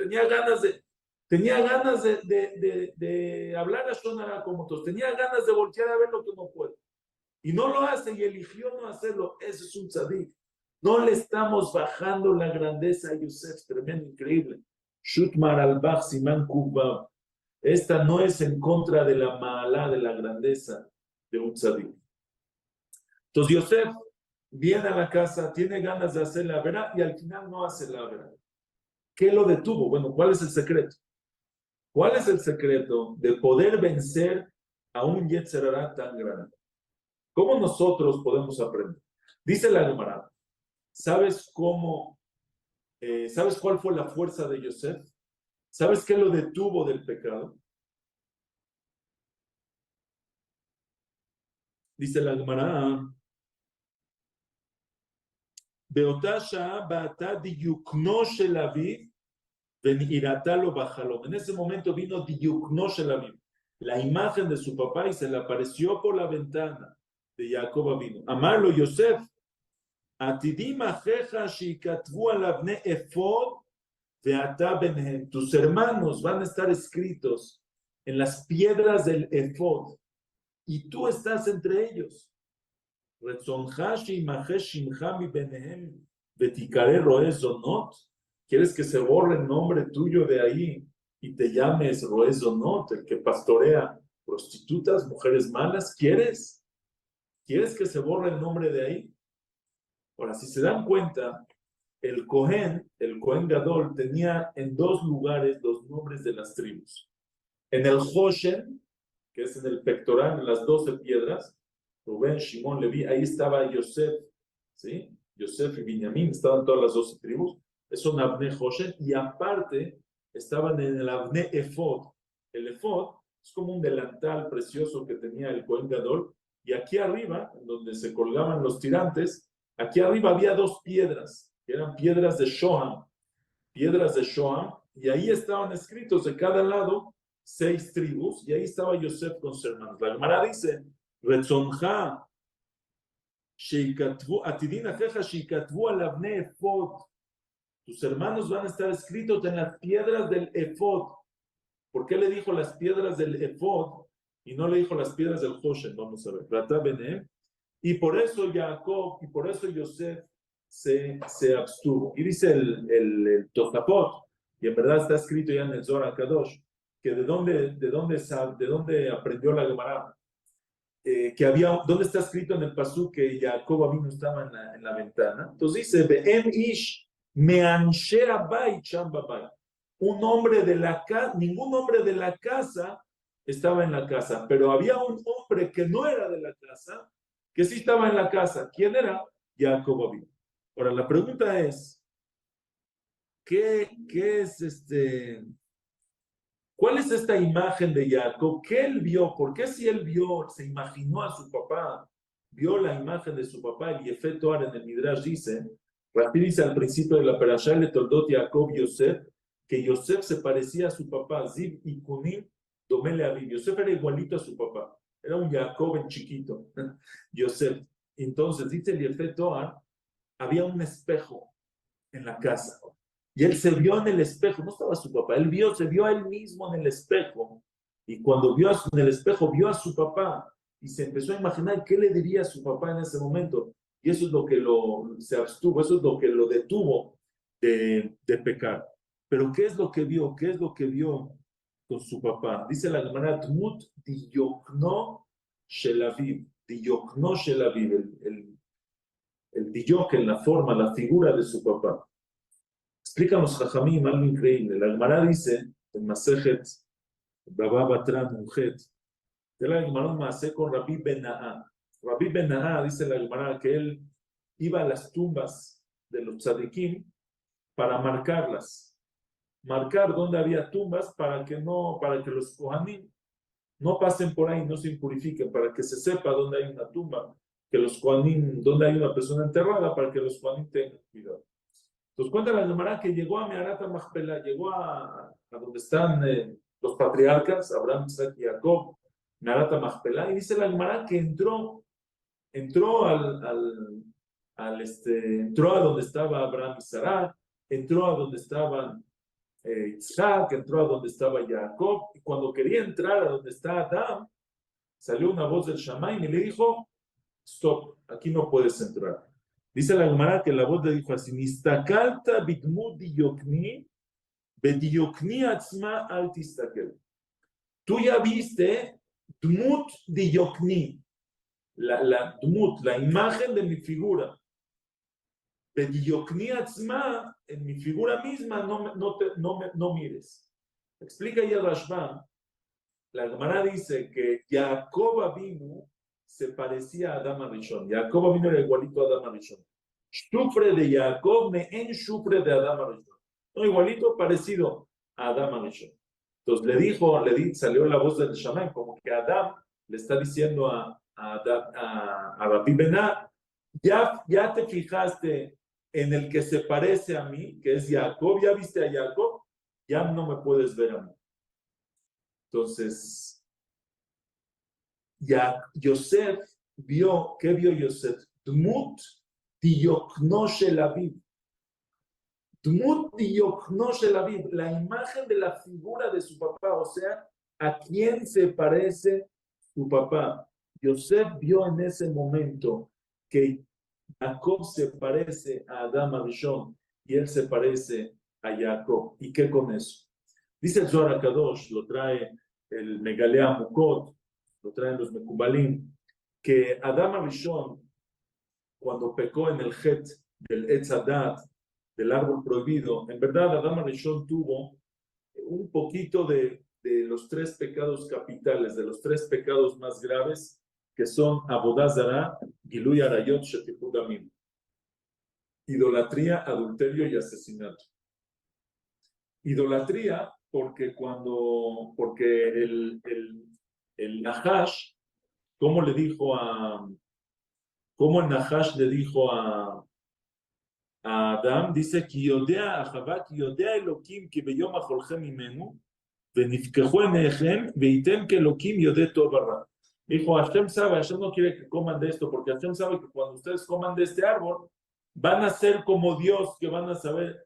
Tenía ganas de hablar a Shonara como todos. Tenía ganas de voltear a ver lo que no puede. Y no lo hace y eligió no hacerlo. Eso es un tzadik. No le estamos bajando la grandeza a Yosef. Tremendo, increíble. Shutmar al-Bach, Siman Kubab. Esta no es en contra de la maalá, de la grandeza de un tzadik. Entonces Yosef viene a la casa, tiene ganas de hacer la vera y al final no hace la vera. ¿Qué lo detuvo? Bueno, ¿cuál es el secreto? ¿Cuál es el secreto de poder vencer a un Yetzer Hara tan grande? ¿Cómo nosotros podemos aprender? Dice la Gemara, ¿sabes cómo? ¿Sabes cuál fue la fuerza de Yosef? ¿Sabes qué lo detuvo del pecado? Dice la Gemara, באותה שעה בעתה דיוקנו של אביו ונראתה לו בחלום. En ese momento vino דיוקנו של אביו, la imagen de su papá y se le apareció por la ventana de Jacob Avinu. אמר לו יוסף, עתידים אחיך שיכתבו על אבני אפוד ואתה ביניהם. Tus hermanos van a estar escritos en las piedras del efod y tú estás entre ellos. ¿Quieres que se borre el nombre tuyo de ahí y te llames Roez Zonot, el que pastorea prostitutas, mujeres malas? ¿Quieres? ¿Quieres que se borre el nombre de ahí? Ahora, si se dan cuenta, el Cohen Gadol, tenía en dos lugares los nombres de las tribus. En el Hoshen, que es en el pectoral, en las 12 piedras, Rubén, Shimón, Leví, ahí estaba Yosef, ¿sí? Yosef y Binyamin, estaban todas las 12 tribus. Es un Avne Hoshen, y aparte estaban en el Avne Efod. El Efod es como un delantal precioso que tenía el Cohen Gadol, y aquí arriba, donde se colgaban los tirantes, aquí arriba había dos piedras, que eran piedras de Shoham, y ahí estaban escritos de cada lado 6 tribus, y ahí estaba Yosef con sus hermanos. La Gemara dice, Retzonja, Atidin Ajeja, Sheikatvu al Avne Efod. Tus hermanos van a estar escritos en las piedras del Efod. ¿Por qué le dijo las piedras del Efod y no le dijo las piedras del Hoshen? Vamos a ver. Y por eso Jacob, y por eso Yosef se abstuvo. Y dice el Tosafot, y en verdad está escrito ya en el Zohar Kadosh, que de dónde aprendió la Gemara, que había, ¿dónde está escrito en el pasuk que Jacob Avinu estaba en la ventana? Entonces dice, Be'em ish me'anshe abayit sham babayit. Un hombre de la casa, ningún hombre de la casa estaba en la casa, pero había un hombre que no era de la casa, que sí estaba en la casa. ¿Quién era? Jacob Avinu. Ahora, la pregunta es, ¿qué es ¿cuál es esta imagen de Jacob? ¿Qué él vio? ¿Por qué si él vio, se imaginó a su papá, vio la imagen de su papá? El Yefet Toar en el Midrash dice, Rashi dice al principio de la Perashá le Toldot Jacob Yosef, que Yosef se parecía a su papá, Ziv y Kunim, Domele Aviv. Yosef era igualito a su papá, era un Jacob en chiquito, Yosef. Entonces, dice el Yefet Toar, había un espejo en la casa. Y él se vio en el espejo, no estaba su papá, se vio a él mismo en el espejo. Y cuando en el espejo, vio a su papá y se empezó a imaginar qué le diría a su papá en ese momento. Y eso es lo que se abstuvo, eso es lo que lo detuvo de pecar. Pero ¿qué es lo que vio? ¿Qué es lo que vio con su papá? Dice la Gemara, Dmut diyokno shelaviv, diyokno shelaviv, el diyok en la forma, la figura de su papá. Explican los Jajamim algo increíble. La Gemara dice, en Masejet, Baba Batran Mujet, de la Gemara un Masé con Rabbi Benaá. Rabbi Benaá dice la Gemara que él iba a las tumbas de los tzadikim para marcarlas. Marcar donde había tumbas para que los kohanim no pasen por ahí, no se impurifiquen, para que se sepa dónde hay una tumba, que los kohanim, dónde hay una persona enterrada, para que los kohanim tengan cuidado. Entonces cuenta la Gemara que llegó a Meharat Machpelah, llegó a donde están los patriarcas, Abraham, Isaac y Jacob, Meharat Machpelah, y dice la Gemara que entró entró a donde estaba Abraham y Sarah, entró a donde estaban Isaac, entró a donde estaba Jacob, y cuando quería entrar a donde está Adam, salió una voz del Shammai y le dijo, stop, aquí no puedes entrar. Dice la Gemara que la voz le dijo así, Nistakalta bidmut diyokni, bediyokni atzma al tistakel. Tú ya viste dmut diyokni, la dmut, la imagen de mi figura. Bediyokni atzma, en mi figura misma, no mires. Explica ya Rashbam, la Gemara dice que Jacob Avinu se parecía a Adam Arishon. Jacob Avinu era igualito a Adam Arishon. Shufre de Jacob me en Shufre de Adam Arishon. No, igualito, parecido a Adam Arishon. Entonces salió la voz del Shammai, como que Adam le está diciendo a Rabbi Bená, ya te fijaste en el que se parece a mí, que es Jacob, ya viste a Jacob, ya no me puedes ver a mí. Entonces, ya Yosef ¿qué vio Yosef? Dmut diyokno shelaviv. Dmut diyokno shelaviv, la imagen de la figura de su papá, o sea, ¿a quién se parece su papá? Yosef vio en ese momento que Jacob se parece a Adam Arishon y él se parece a Jacob. ¿Y qué con eso? Dice el Zohar HaKadosh, lo trae el Megalea Mukot, lo traen los Mekubalim, que Adam Arishon, cuando pecó en el Het del Etz Hadat, del árbol prohibido, en verdad Adam Arishon tuvo un poquito de los tres pecados capitales, de los tres pecados más graves, que son Avodah Zarah, Gilui Arayot, Shetichut Damim. Idolatría, adulterio y asesinato. Idolatría, porque el Nahash, ¿cómo el Nahash le dijo a Adam? Dice, Ki yodea Ahava, ki yodea Elokim, ki beyom acholchem mimenu, ונפקחו עיניכם, וייתם כאלוקים יודעי טוב ורע. Dijo, Hashem sabe, Hashem no quiere que coman de esto, porque Hashem sabe que cuando ustedes coman de este árbol, van a ser como Dios, que van a saber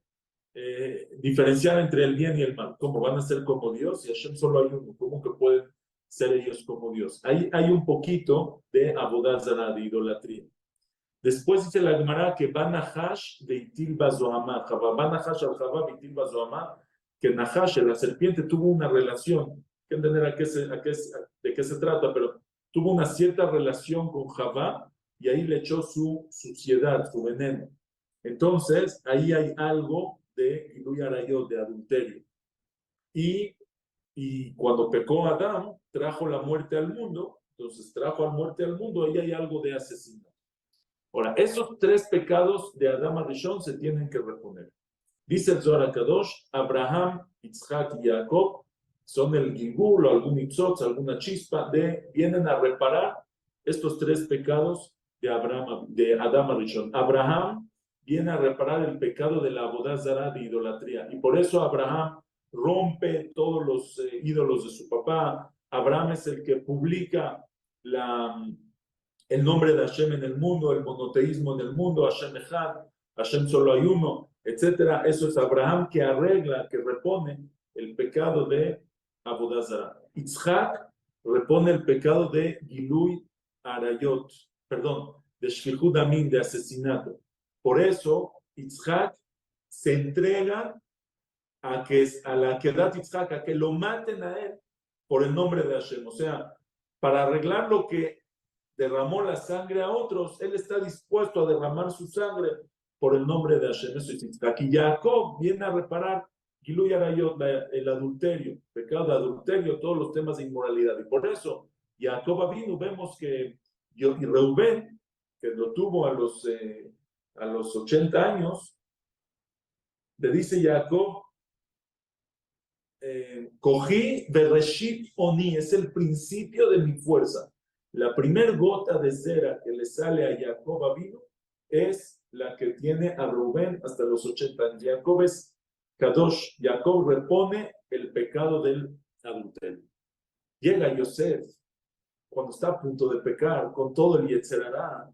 diferenciar entre el bien y el mal. ¿Cómo van a ser como Dios? Y Hashem solo hay uno. ¿Cómo que pueden ser ellos como Dios? Ahí hay un poquito de Avodah Zarah, de idolatría. Después dice la Gemara que Banahash de Itil Bazohamá, Banahash al Jabá de Itil Bazohamá, que Nahash, la serpiente, tuvo una relación, hay que entender de qué se trata, pero tuvo una cierta relación con Javá y ahí le echó su suciedad, su veneno. Entonces, ahí hay algo de Gilui Arayot, de adulterio. Y cuando pecó Adán, trajo la muerte al mundo, entonces trajo la muerte al mundo, ahí hay algo de asesinato. Ahora, esos tres pecados de Adam Arishon se tienen que reponer. Dice el Zohar HaKadosh, Abraham, Yitzhak y Jacob son el gilgul o algún itzotz, alguna chispa, vienen a reparar estos tres pecados de Adam Arishon. Abraham viene a reparar el pecado de la Avodah Zarah, de idolatría. Y por eso Abraham rompe todos los ídolos de su papá. Abraham es el que publica el nombre de Hashem en el mundo, el monoteísmo en el mundo, Hashem Echad, Hashem solo hay uno. etcétera. Eso es Abraham que arregla, que repone el pecado de Avodah Zarah. Yitzhak repone el pecado de Gilui Arayot, perdón, de Shfichut Damin, de asesinato. Por eso, Yitzhak se entrega a la Kedat Yitzhak, a que lo maten a él por el nombre de Hashem. O sea, para arreglar lo que derramó la sangre a otros, él está dispuesto a derramar su sangre por el nombre de Hashem. Eso es Yitzhak. Y Jacob viene a reparar Gilui Arayot, el adulterio, pecado de adulterio, todos los temas de inmoralidad. Y por eso, Jacob Avinu, vemos que y Reubén, que lo tuvo a los 80 años, le dice Jacob, cogí Bereshit Oni, es el principio de mi fuerza. La primer gota de cera que le sale a Jacob Avinu es la que tiene a Rubén hasta los 80 años. Jacob es Kadosh. Jacob repone el pecado del adulterio. Llega Yosef cuando está a punto de pecar con todo el Yetzer Hará.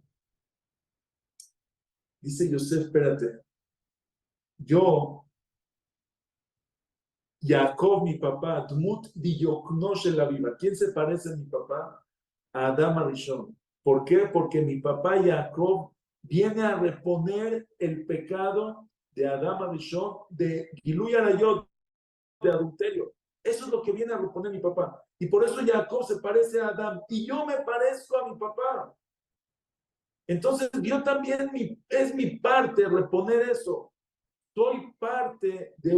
Dice Yosef, espérate, yo, Jacob, mi papá, Dmut Diyoknosh la viva. ¿Quién se parece a mi papá? A Adam Arishon. ¿Por qué? Porque mi papá Jacob viene a reponer el pecado de Adam Arishon, de Gilui Arayot, de adulterio. Eso es lo que viene a reponer mi papá. Y por eso Jacob se parece a Adam. Y yo me parezco a mi papá. Entonces yo también es mi parte reponer eso. Soy parte de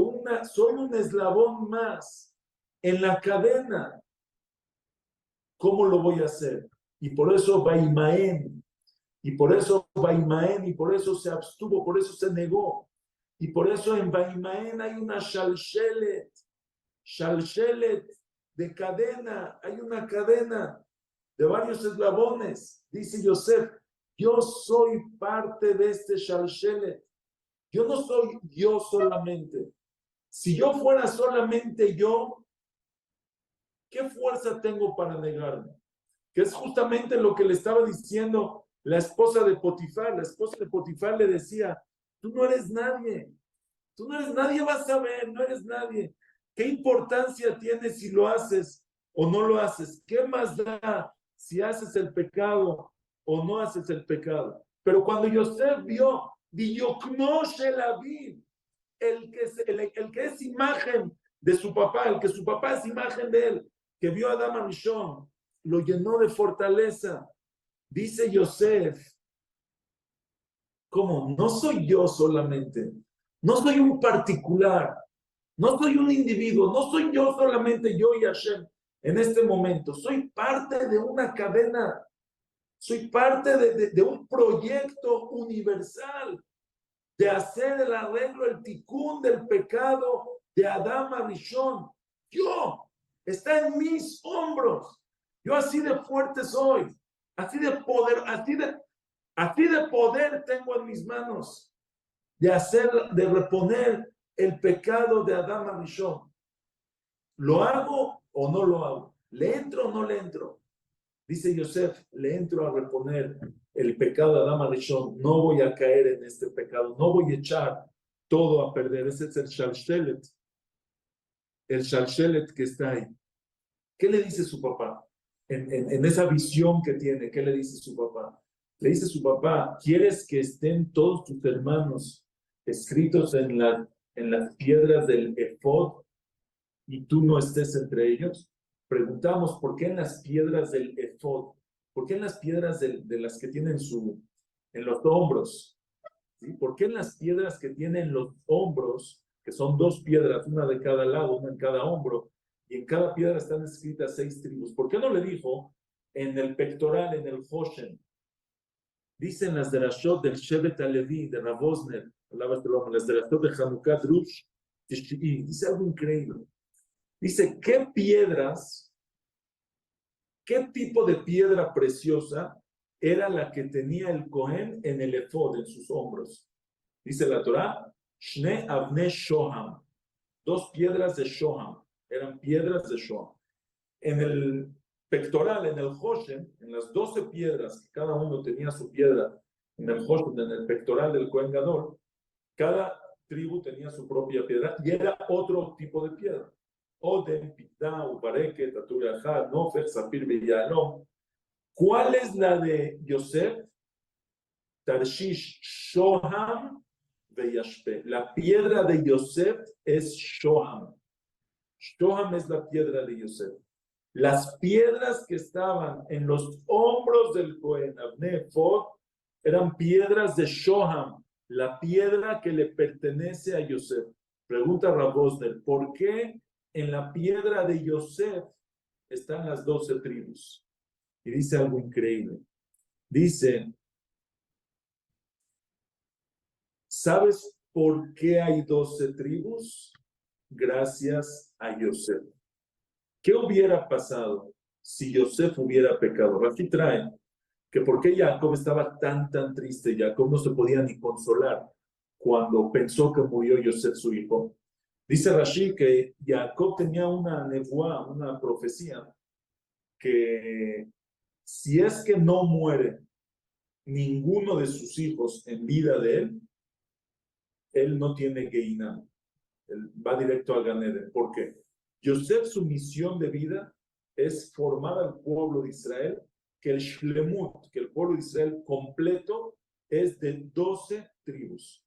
soy un eslabón más en la cadena. ¿Cómo lo voy a hacer? Y por eso Baimaen, y por eso Baimaen, y por eso se abstuvo, por eso se negó. Y por eso en Baimaen hay una shalshelet de cadena, hay una cadena de varios eslabones. Dice Yosef, yo soy parte de este shalshelet. Yo no soy yo solamente. Si yo fuera solamente yo, ¿qué fuerza tengo para negarme? Que es justamente lo que le estaba diciendo la esposa de Potifar. La esposa de Potifar le decía, tú no eres nadie. Tú no eres nadie, vas a ver, no eres nadie. ¿Qué importancia tiene si lo haces o no lo haces? ¿Qué más da si haces el pecado o no haces el pecado? Pero cuando Yosef vio, el que es imagen de su papá, el que su papá es imagen de él, que vio a Adam Arishon, lo llenó de fortaleza. Dice Yosef, ¿cómo? No soy yo solamente, no soy un particular, no soy un individuo, no soy yo solamente yo y Hashem en este momento, soy parte de una cadena, soy parte de un proyecto universal de hacer el arreglo, el tikkun del pecado de Adam Arishon. Yo, está en mis hombros. Yo así de fuerte soy, así de poder, así de poder tengo en mis manos de reponer el pecado de Adam Arishon. ¿Lo hago o no lo hago? ¿Le entro o no le entro? Dice Yosef, le entro a reponer el pecado de Adam Arishon. No voy a caer en este pecado, no voy a echar todo a perder. Ese es el shalshelet que está ahí. ¿Qué le dice su papá? En esa visión que tiene, ¿qué le dice su papá? Le dice su papá, ¿quieres que estén todos tus hermanos escritos en las piedras del efod y tú no estés entre ellos? Preguntamos, ¿por qué en las piedras del efod? ¿Por qué en las piedras de las que tienen en los hombros? ¿Sí? ¿Por qué en las piedras que tienen los hombros, que son dos piedras, una de cada lado, una en cada hombro, y en cada piedra están escritas 6 tribus? ¿Por qué no le dijo en el pectoral, en el Hoshen? Dicen las derashot del Shevet Alevi, de Rav Osner, las derashot de Hanukkah Drush, dice algo increíble. Dice, ¿qué piedras, qué tipo de piedra preciosa era la que tenía el Cohen en el efod, en sus hombros? Dice la Torah, Shne Avne Shoham, 2 piedras de Shoham, eran piedras de Shoham. En el pectoral, en el Hoshen, en las 12 piedras, que cada uno tenía su piedra en el Hoshen, en el pectoral del Cohen Gadol, cada tribu tenía su propia piedra y era otro tipo de piedra. Odem, Pitá, Ubareke, Taturajá, Nofer, Zafir, Villalón. ¿Cuál es la de Yosef? Tarshish, Shoham, Veyashpe. La piedra de Yosef es Shoham. Shoham es la piedra de Yosef. Las piedras que estaban en los hombros del Cohen Abne Ephod eran piedras de Shoham, la piedra que le pertenece a Yosef. Pregunta Rabosner, ¿por qué en la piedra de Yosef están las 12 tribus? Y dice algo increíble. Dice, ¿sabes por qué hay 12 tribus? Gracias a Yosef. ¿Qué hubiera pasado si Yosef hubiera pecado? Rafi trae que por qué Jacob estaba tan triste. Jacob no se podía ni consolar cuando pensó que murió Yosef, su hijo. Dice Rashi que Jacob tenía una nebuá, una profecía, que si es que no muere ninguno de sus hijos en vida de él no tiene Geinam. Él va directo al Ganeden. ¿Por qué? Yosef, su misión de vida es formar al pueblo de Israel, que el Shlemut, que el pueblo de Israel completo, es de 12 tribus.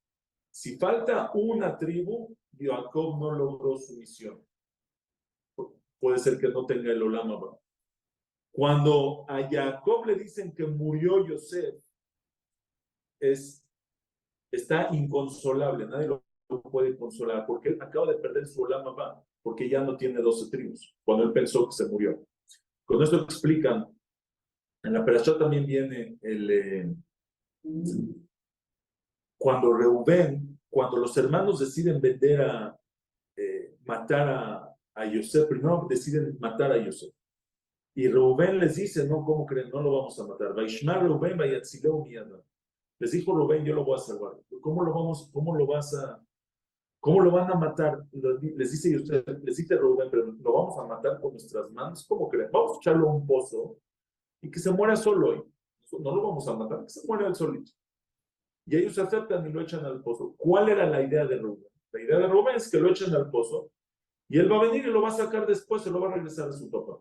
Si falta una tribu, Jacob no logró su misión. Puede ser que no tenga el Olam Haba. Cuando a Jacob le dicen que murió Yosef, está inconsolable, nadie lo puede consolar, porque él acaba de perder su Olam Haba, porque ya no tiene 12 tribus, cuando él pensó que se murió. Con esto explican, en la Perashá también viene cuando Reubén, cuando los hermanos deciden matar a Yosef, primero deciden matar a Yosef. Y Reubén les dice, no, ¿cómo creen? No lo vamos a matar. Vaishmar Reubén, vayatzileu miyadam. Les dijo Rubén, yo lo voy a salvar. ¿Cómo lo van a matar? Les dice Rubén, pero lo vamos a matar con nuestras manos. ¿Cómo creen? Vamos a echarlo a un pozo y que se muera solo hoy. No lo vamos a matar, que se muera él solito. Y ellos aceptan y lo echan al pozo. ¿Cuál era la idea de Rubén? La idea de Rubén es que lo echen al pozo y él va a venir y lo va a sacar después, se lo va a regresar a su papá.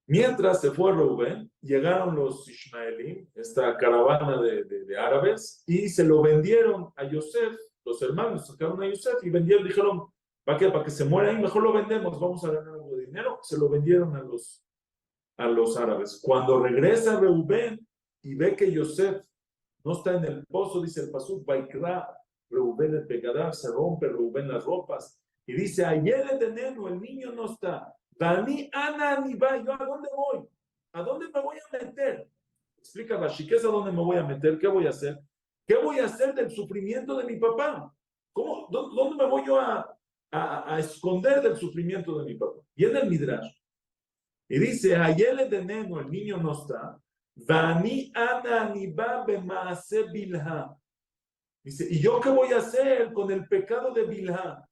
Mientras se fue Rubén, llegaron los Ishmaelim, esta caravana de árabes, y se lo vendieron a Yosef. Los hermanos sacaron a Yosef y vendieron, dijeron, ¿para que se muera ahí? Mejor lo vendemos, vamos a ganar algo de dinero. Se lo vendieron a los árabes. Cuando regresa Reuben y ve que Yosef no está en el pozo, dice el pasuk, Vaikra, Reuben el pegadar, se rompe Reuben las ropas, y dice, ayer el neno, el niño no está. Dani, Ana, ni va, ¿yo a dónde voy? ¿A dónde me voy a meter? Explica Rashi, ¿qué es a dónde me voy a meter? ¿Qué voy a hacer? ¿Qué voy a hacer del sufrimiento de mi papá? ¿Cómo? ¿Dónde me voy yo a esconder del sufrimiento de mi papá? Y en el Midrash. Y dice, ayer de neno, el niño no está. Dani, Ana, ni va, bemaase bilha. Dice, ¿y yo qué voy a hacer con el pecado de Bilha?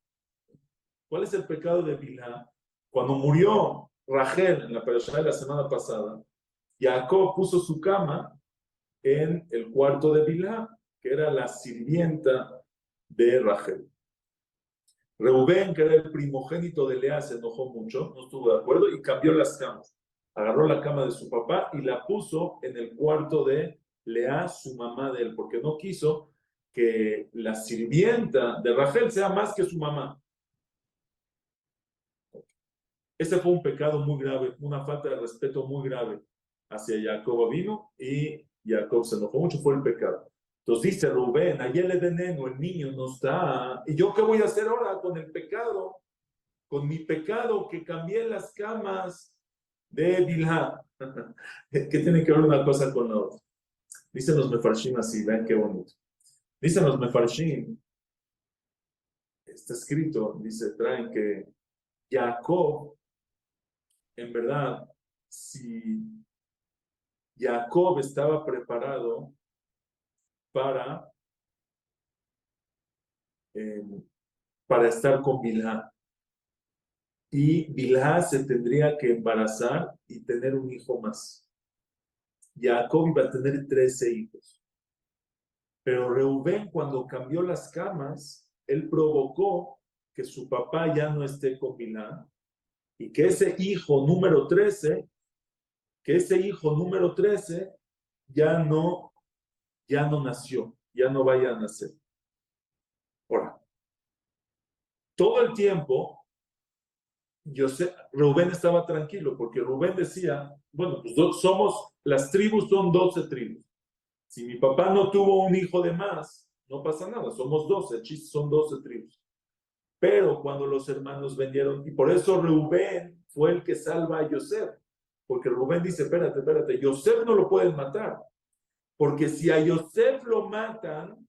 ¿Cuál es el pecado de Bilha? Cuando murió Rachel en la perashá de la semana pasada, Jacob puso su cama en el cuarto de Bilha, que era la sirvienta de Rachel. Reubén, que era el primogénito de Lea, se enojó mucho, no estuvo de acuerdo y cambió las camas. Agarró la cama de su papá y la puso en el cuarto de Lea, su mamá de él, porque no quiso que la sirvienta de Rachel sea más que su mamá. Ese fue un pecado muy grave, una falta de respeto muy grave hacia Jacob vino y Jacob se enojó mucho, fue el pecado. Entonces dice Rubén, ayer le veneno, el niño no está. ¿Y yo qué voy a hacer ahora con el pecado? Con mi pecado que cambié las camas de Bilha. ¿Qué tiene que ver una cosa con la otra? Dicen los mefarshim así, ven qué bonito. Dicen los mefarshim, está escrito, dice, traen que Jacob, en verdad, si Jacob estaba preparado para, eh, para estar con Bilha. Y Bilha se tendría que embarazar y tener un hijo más. Jacob iba a tener 13 hijos. Pero Reubén, cuando cambió las camas, él provocó que su papá ya no esté con Bilhá y que ese hijo número 13, ya no, ya no nació, ya no vaya a nacer. Ahora, todo el tiempo, Rubén estaba tranquilo porque Rubén decía, bueno, pues las tribus son 12 tribus. Si mi papá no tuvo un hijo de más, no pasa nada, somos 12, el chiste son 12 tribus. Pero cuando los hermanos vendieron, y por eso Rubén fue el que salva a Yosef, porque Rubén dice, espérate, Yosef no lo pueden matar, porque si a Yosef lo matan,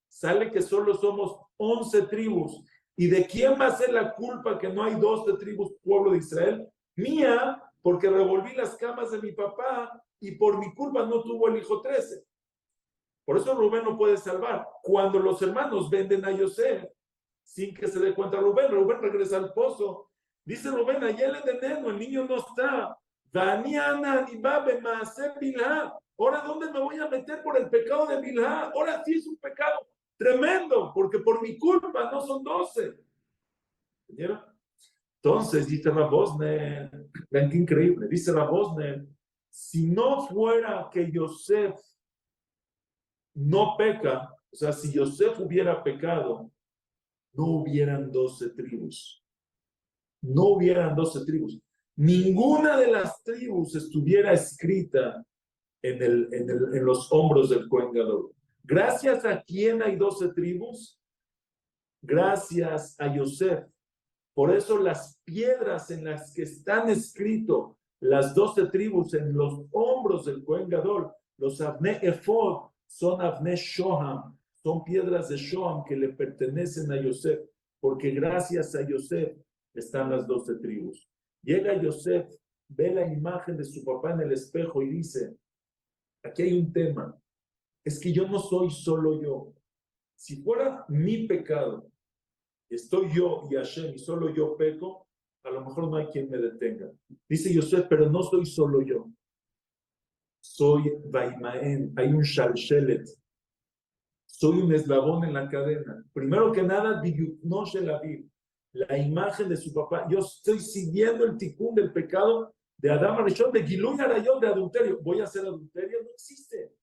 sale que solo somos 11 tribus. ¿Y de quién va a ser la culpa que no hay 12 tribus, pueblo de Israel? Mía, porque revolví las camas de mi papá y por mi culpa no tuvo el hijo 13. Por eso Rubén no puede salvar. Cuando los hermanos venden a Yosef, sin que se dé cuenta Rubén regresa al pozo. Dice Rubén, ayer el eneno, el niño no está. Ahora, ¿dónde me voy a meter por el pecado de Bilhá? Ahora sí es un pecado tremendo, porque por mi culpa no son 12. ¿Entendieron? Entonces, dice Rabosner, vean qué increíble, dice Rabosner, si no fuera que Yosef no peca, o sea, si Yosef hubiera pecado, no hubieran 12 tribus. No hubieran 12 tribus. Ninguna de las tribus estuviera escrita en los hombros del Cohen Gadol. ¿Gracias a quién hay 12 tribus? Gracias a Yosef. Por eso las piedras en las que están escritos las 12 tribus en los hombros del Cohen Gadol, los Avne Ephod, son Avne Shoham, son piedras de Shoham que le pertenecen a Yosef, porque gracias a Yosef están las 12 tribus. Llega Yosef, ve la imagen de su papá en el espejo y dice, aquí hay un tema, es que yo no soy solo yo. Si fuera mi pecado, estoy yo y Hashem y solo yo peco, a lo mejor no hay quien me detenga. Dice Yosef, pero no soy solo yo. Soy Vaimaen, hay un Shalshelet. Soy un eslabón en la cadena. Primero que nada, la imagen de su papá. Yo estoy siguiendo el tikkun del pecado de Adán Arishon, de Gilui Arayot, de adulterio. ¿Voy a hacer adulterio? No existe.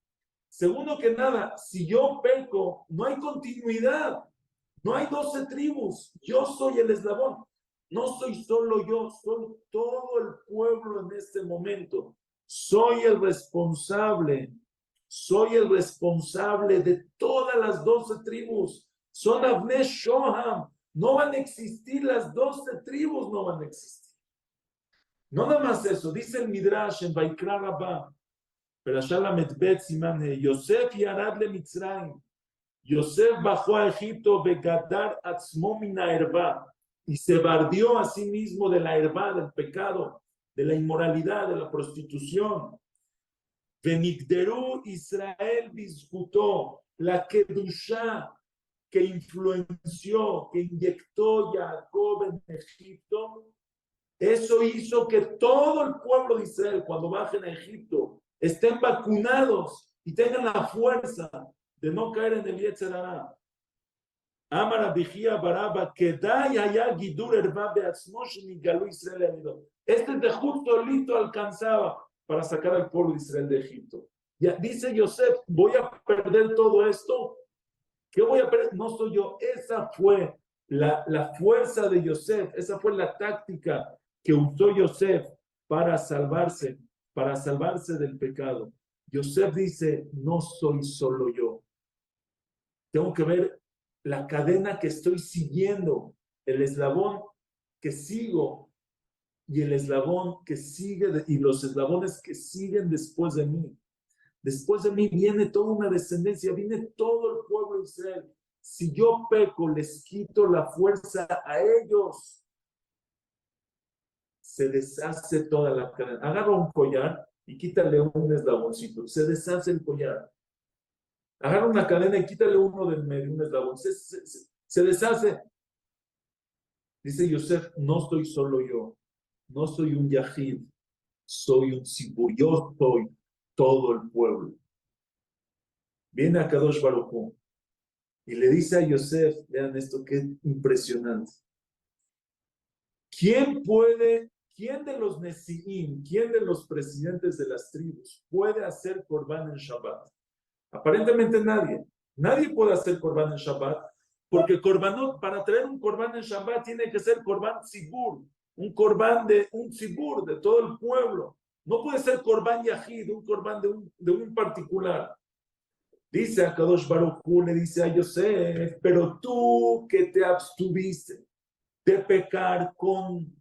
Segundo que nada, si yo peco, no hay continuidad. No hay 12 tribus. Yo soy el eslabón. No soy solo yo, soy todo el pueblo en este momento. Soy el responsable. Soy el responsable de todas las 12 tribus. Son Avnei Shoham. No van a existir las 12 tribus, no van a existir. No nada más eso. Dice el Midrash en Vaikra Rabbah. Perashá Lamed Bet Siman He. Yosef yarad le Mitzrayim. Yosef bajó a Egipto, Begadar Atzmo mina herba, y se bardió a sí mismo de la herba, del pecado, de la inmoralidad, de la prostitución. Benigderú Israel discutó la Kedushá que influenció, que inyectó Jacob en Egipto. Eso hizo que todo el pueblo de Israel, cuando bajen a Egipto, estén vacunados y tengan la fuerza de no caer en el Yetzer Hara. Amara Bijía Baraba, Kedai Haya Gidur Erba Beatzmo Shenigalu Israel Amido. Este de justo solito alcanzaba para sacar al pueblo de Israel de Egipto. Ya dice Yosef, voy a perder todo esto. ¿Qué voy a perder? No soy yo. Esa fue la fuerza de Yosef, esa fue la táctica que usó Yosef para salvarse del pecado. Yosef dice, no soy solo yo. Tengo que ver la cadena que estoy siguiendo, el eslabón que sigo y el eslabón que sigue y los eslabones que siguen después de mí. Después de mí viene toda una descendencia, viene todo el pueblo de Israel. Si yo peco, les quito la fuerza a ellos. Se deshace toda la cadena. Agarra un collar y quítale un eslaboncito. Se deshace el collar. Agarra una cadena y quítale uno del medio, un eslabón. Se deshace. Dice Yosef, no soy solo yo. No soy un yahid. Soy un sibur. Yo soy todo el pueblo. Viene a Kadosh Baruj Hu y le dice a Yosef, vean esto, qué impresionante. ¿Quién de los Nesiim, quién de los presidentes de las tribus puede hacer Corbán en Shabbat? Aparentemente nadie. Nadie puede hacer Corbán en Shabbat, porque para traer un Corbán en Shabbat tiene que ser Corbán Tzibur, un Corbán de un Tzibur, de todo el pueblo. No puede ser Corbán Yahid, un Corbán de un particular. Dice a Kadosh Baruj Hu, le dice a Yosef, pero tú que te abstuviste de pecar con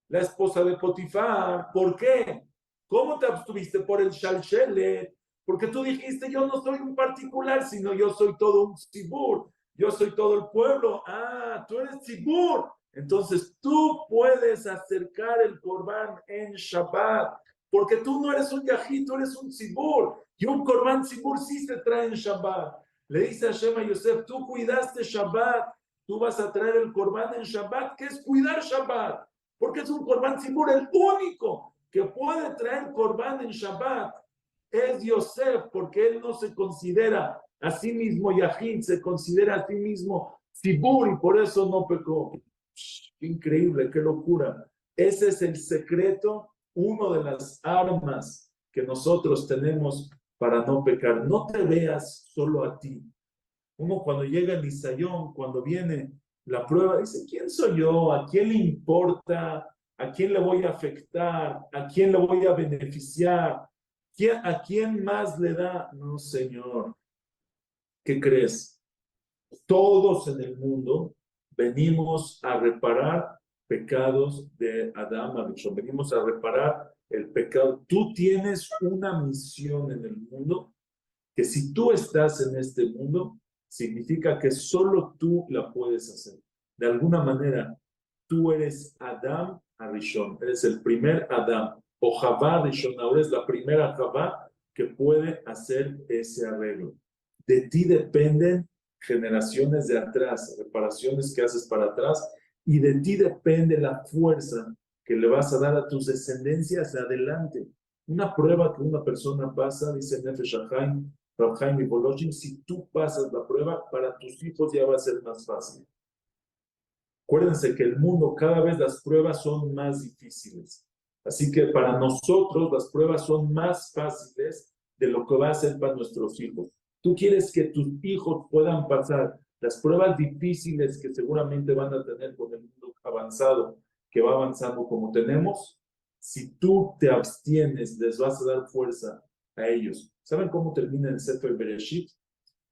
la esposa de Potifar, ¿por qué? ¿Cómo te abstuviste? Por el Shalshelet, porque tú dijiste, yo no soy un particular, sino yo soy todo un tzibur, yo soy todo el pueblo. Ah, tú eres tzibur. Entonces tú puedes acercar el Corbán en Shabbat, porque tú no eres un yahid, tú eres un tzibur. Y un Corbán tzibur sí se trae en Shabbat. Le dice a Shema Yosef, tú cuidaste Shabbat, tú vas a traer el Corbán en Shabbat, que es cuidar Shabbat, porque es un Corbán tzibur, el único que puede traer Corbán en Shabbat es Yosef, porque él no se considera a sí mismo Yahid, se considera a sí mismo tzibur y por eso no pecó. Qué increíble, qué locura. Ese es el secreto, uno de las armas que nosotros tenemos para no pecar. No te veas solo a ti. Uno cuando llega el Nisayón, cuando viene la prueba, dice, ¿quién soy yo? ¿A quién le importa? ¿A quién le voy a afectar? ¿A quién le voy a beneficiar? ¿A quién más le da? No, Señor. ¿Qué crees? Todos en el mundo venimos a reparar pecados de Adán Arishon. Venimos a reparar el pecado. Tú tienes una misión en el mundo que si tú estás en este mundo, significa que solo tú la puedes hacer. De alguna manera, tú eres Adam Arishon, eres el primer Adam, o Javá Arishon, ahora es la primera Javá que puede hacer ese arreglo. De ti dependen generaciones de atrás, reparaciones que haces para atrás, y de ti depende la fuerza que le vas a dar a tus descendencias adelante. Una prueba que una persona pasa, dice Nefesh HaChaim, Rav Chaim Volozhin, si tú pasas la prueba, para tus hijos ya va a ser más fácil. Acuérdense que el mundo, cada vez las pruebas son más difíciles. Así que para nosotros las pruebas son más fáciles de lo que va a ser para nuestros hijos. Tú quieres que tus hijos puedan pasar las pruebas difíciles que seguramente van a tener con el mundo avanzado, que va avanzando como tenemos. Si tú te abstienes, les vas a dar fuerza a ellos. ¿Saben cómo termina el Sefer Bereshit?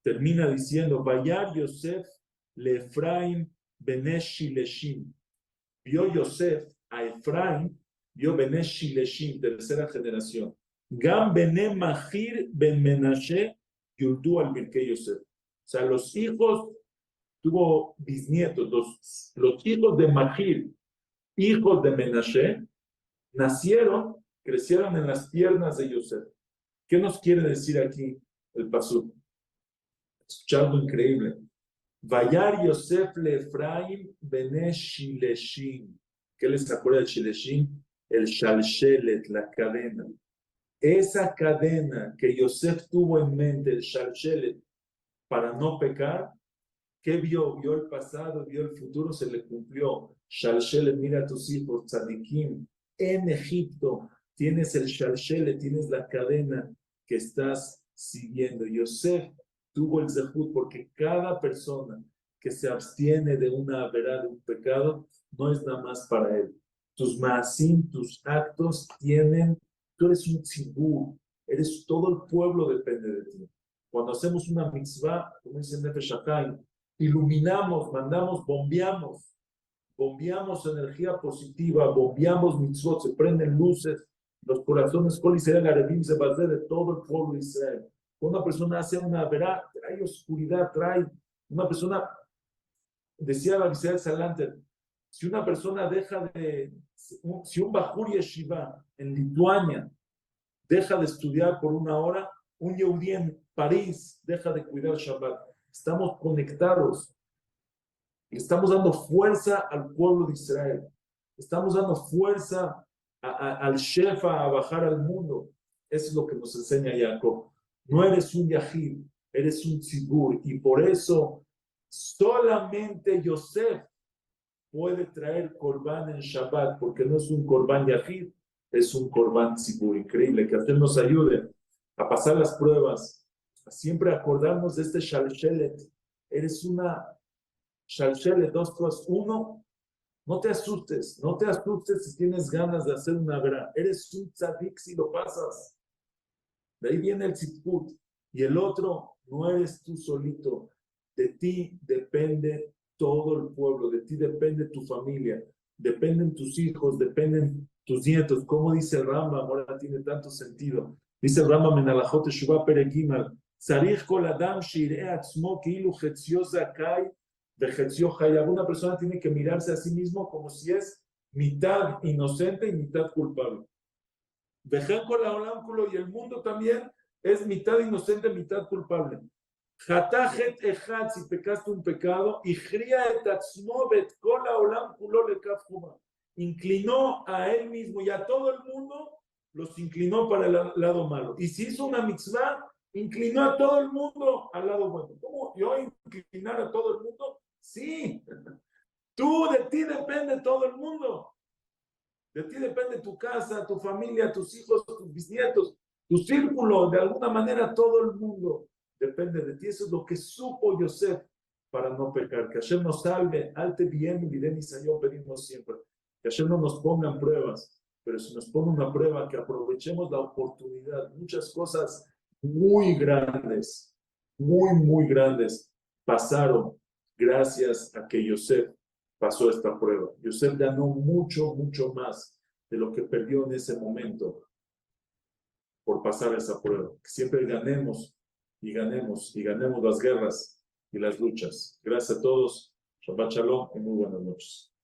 Termina diciendo, Vayar Yosef le Efraim Benesh Shileshim. Vio Yosef a Efraim, vio Benesh Shileshim, tercera generación. Gam Bene Mahir Ben Menashe Yuldu al Birkei Yosef. O sea, los hijos, tuvo bisnietos, los hijos de Mahir, hijos de Menashe, nacieron, crecieron en las piernas de Yosef. ¿Qué nos quiere decir aquí el pasuk? Escuchar algo increíble. Vayar Yosef le Efraim bene Shileshim. ¿Qué les acuerda de Shileshim? El Shalshelet, la cadena. Esa cadena que Yosef tuvo en mente, el Shalshelet, para no pecar, ¿qué vio? Vio el pasado, vio el futuro, se le cumplió. Shalshelet, mira a tus hijos, tzadikim. En Egipto tienes el Shalshelet, tienes la cadena que estás siguiendo. Yosef tuvo el zehut porque cada persona que se abstiene de una averá, de un pecado, no es nada más para él. Tus maasim, tus actos tienen, tú eres un tzibur, eres todo el pueblo depende de ti. Cuando hacemos una mitzvah, como dice Nefesh HaChaim, iluminamos, mandamos, bombeamos energía positiva, bombeamos mitzvot, se prenden luces, los corazones, Kol Israel Arevim se base de todo el pueblo de Israel. Cuando una persona hace una verá, trae oscuridad, trae una persona, decía la Bisayat Salanter, si una persona deja de, si un Bajur Yeshiva en Lituania deja de estudiar por una hora, un Yehudí en París deja de cuidar Shabbat. Estamos conectados. Estamos dando fuerza al pueblo de Israel. Estamos dando fuerza al Shefa a bajar al mundo. Eso es lo que nos enseña Jacob. No eres un Yahid, eres un tzibur. Y por eso solamente Yosef puede traer Corbán en Shabbat, porque no es un Corbán Yahid, es un Corbán tzibur. Increíble, que Hashem nos ayude a pasar las pruebas, a siempre acordarnos de este Shalshelet. Eres una Shalshelet, dos cosas. Uno, no te asustes si tienes ganas de hacer una vera. Eres un tzadik si lo pasas. De ahí viene el tziput. Y el otro, no eres tú solito. De ti depende todo el pueblo, de ti depende tu familia, dependen tus hijos, dependen tus nietos. Como dice el Rambam, ahora tiene tanto sentido. Dice el Rambam en Alajot Teshuvah Perek Gimal, Tzarich kol adam sheireh atzmo ki'ilu chetzio zakai vechetzio chayav. Una persona tiene que mirarse a sí mismo como si es mitad inocente y mitad culpable. Vejen con la olam kulo, y el mundo también es mitad inocente, mitad culpable. Hatajet ejad, si pecaste un pecado, y jria et atzmo bet kol haolam kulo lekaf chuma. Inclinó a él mismo y a todo el mundo, los inclinó para el lado malo. Y si hizo una mitzvah, inclinó a todo el mundo al lado bueno. ¿Cómo yo inclinar a todo el mundo? Sí. Tú, de ti depende todo el mundo. De ti depende tu casa, tu familia, tus hijos, tus bisnietos, tu círculo, de alguna manera todo el mundo depende de ti. Eso es lo que supo Yosef para no pecar. Que Hashem nos salve, alte bien y bien y Señor, pedimos siempre. Que Hashem no nos ponga en pruebas, pero si nos pone una prueba, que aprovechemos la oportunidad. Muchas cosas muy grandes, muy grandes pasaron gracias a que Yosef pasó esta prueba. Yosef ganó mucho más de lo que perdió en ese momento por pasar esa prueba. Que siempre ganemos las guerras y las luchas. Gracias a todos. Shabbat Shalom y muy buenas noches.